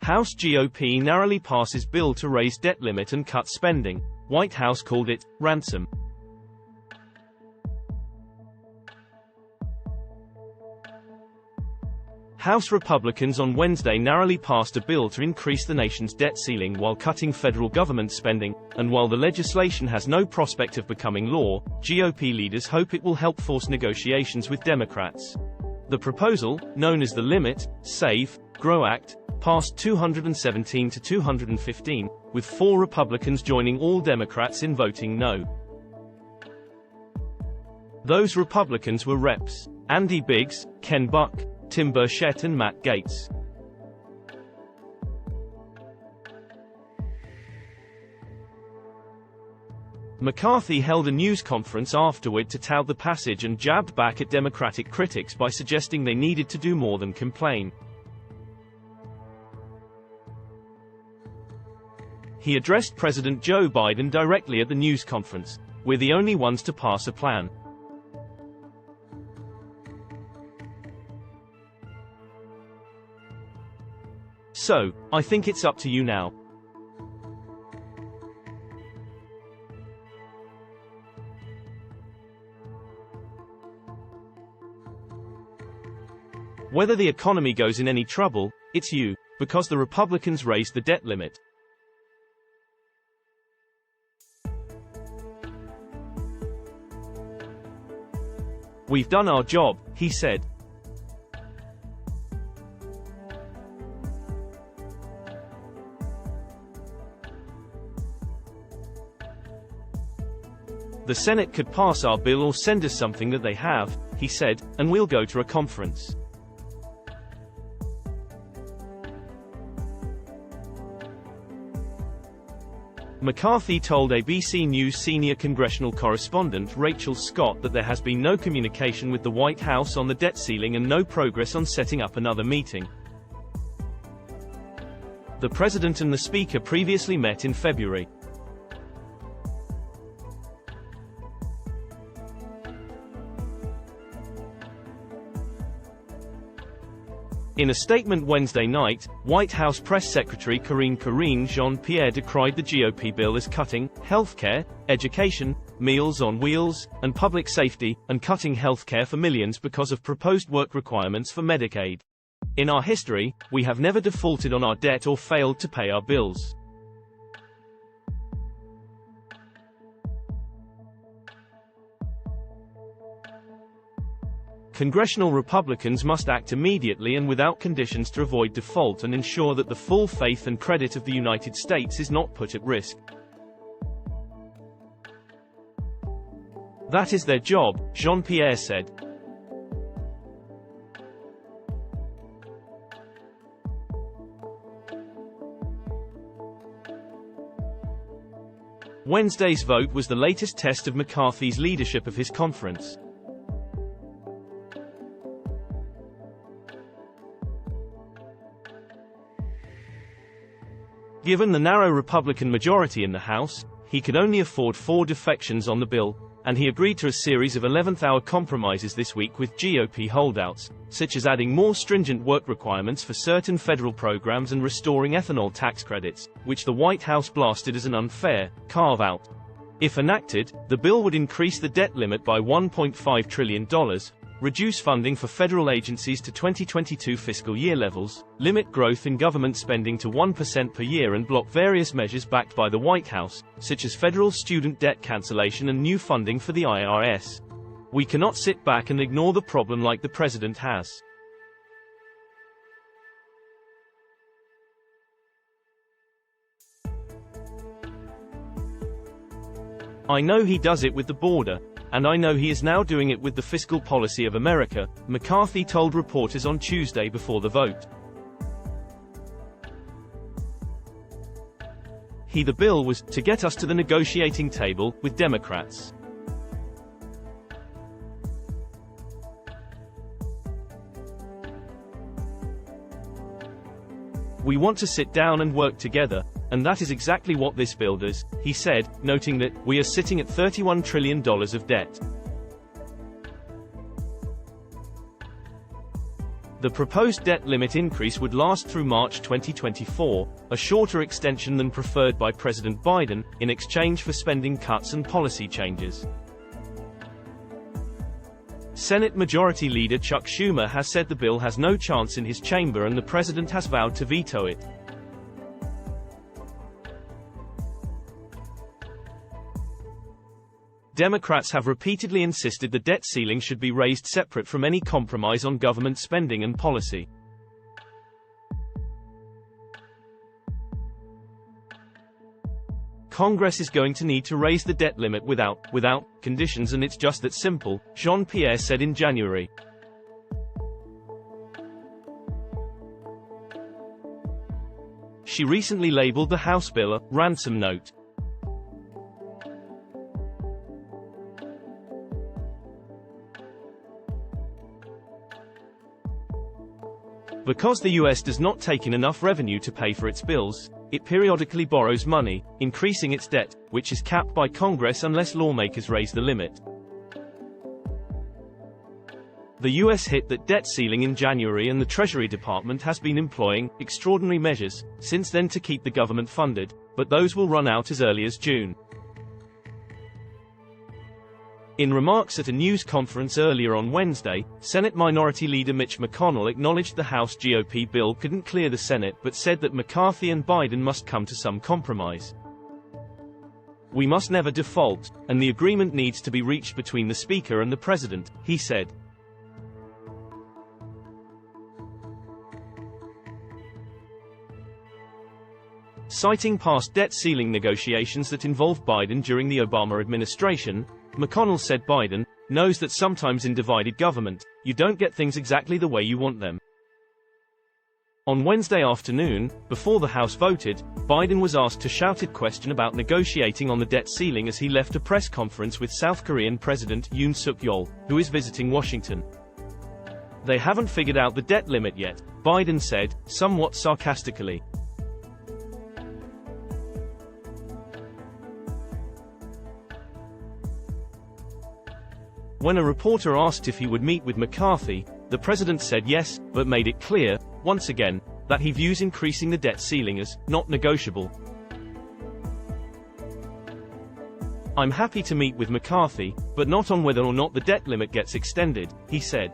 House GOP narrowly passes bill to raise debt limit and cut spending. White House called it ransom. House Republicans on Wednesday narrowly passed a bill to increase the nation's debt ceiling while cutting federal government spending, and while the legislation has no prospect of becoming law, GOP leaders hope it will help force negotiations with Democrats. The proposal, known as the Limit, Save, Grow Act, passed 217 to 215, with 4 Republicans joining all Democrats in voting no. Those Republicans were Reps. Andy Biggs, Ken Buck, Tim Burchett and Matt Gaetz. McCarthy held a news conference afterward to tout the passage and jabbed back at Democratic critics by suggesting they needed to do more than complain. He addressed President Joe Biden directly at the news conference. "We're the only ones to pass a plan. So, I think it's up to you now." Whether the economy goes in any trouble, it's you, because the Republicans raised the debt limit. "We've done our job," he said. "The Senate could pass our bill or send us something that they have," he said, "and we'll go to a conference." McCarthy told ABC News senior congressional correspondent Rachel Scott that there has been no communication with the White House on the debt ceiling and no progress on setting up another meeting. The president and the speaker previously met in February. In a statement Wednesday night, White House Press Secretary Karine Jean-Pierre decried the GOP bill as cutting healthcare, education, Meals on Wheels, and public safety, and cutting healthcare for millions because of proposed work requirements for Medicaid. "In our history, we have never defaulted on our debt or failed to pay our bills. Congressional Republicans must act immediately and without conditions to avoid default and ensure that the full faith and credit of the United States is not put at risk. That is their job," Jean-Pierre said. Wednesday's vote was the latest test of McCarthy's leadership of his conference. Given the narrow Republican majority in the House, he could only afford 4 defections on the bill, and he agreed to a series of 11th-hour compromises this week with GOP holdouts, such as adding more stringent work requirements for certain federal programs and restoring ethanol tax credits, which the White House blasted as an unfair carve-out. If enacted, the bill would increase the debt limit by $1.5 trillion, reduce funding for federal agencies to 2022 fiscal year levels, limit growth in government spending to 1% per year and block various measures backed by the White House, such as federal student debt cancellation and new funding for the IRS. "We cannot sit back and ignore the problem like the president has. I know he does it with the border, and I know he is now doing it with the fiscal policy of America," McCarthy told reporters on Tuesday before the vote. The bill was to get us to the negotiating table with Democrats. "We want to sit down and work together, and that is exactly what this bill does," he said, noting that, "We are sitting at $31 trillion of debt." The proposed debt limit increase would last through March 2024, a shorter extension than preferred by President Biden, in exchange for spending cuts and policy changes. Senate Majority Leader Chuck Schumer has said the bill has no chance in his chamber and the president has vowed to veto it. Democrats have repeatedly insisted the debt ceiling should be raised separate from any compromise on government spending and policy. Congress is going to need to raise the debt limit without conditions, and it's just that simple, Jean-Pierre said in January. She recently labeled the House bill a ransom note. Because the US does not take in enough revenue to pay for its bills, it periodically borrows money, increasing its debt, which is capped by Congress unless lawmakers raise the limit. The US hit that debt ceiling in January, and the Treasury Department has been employing extraordinary measures since then to keep the government funded, but those will run out as early as June. In remarks at a news conference earlier on Wednesday, Senate Minority Leader Mitch McConnell acknowledged the House GOP bill couldn't clear the Senate but said that McCarthy and Biden must come to some compromise. "We must never default, and the agreement needs to be reached between the Speaker and the President," he said. Citing past debt ceiling negotiations that involved Biden during the Obama administration, McConnell said Biden knows that sometimes in divided government, you don't get things exactly the way you want them. On Wednesday afternoon, before the House voted, Biden was asked a shouted question about negotiating on the debt ceiling as he left a press conference with South Korean President Yoon Suk-yeol, who is visiting Washington. "They haven't figured out the debt limit yet," Biden said, somewhat sarcastically. When a reporter asked if he would meet with McCarthy, the president said yes, but made it clear, once again, that he views increasing the debt ceiling as not negotiable. "I'm happy to meet with McCarthy, but not on whether or not the debt limit gets extended," he said.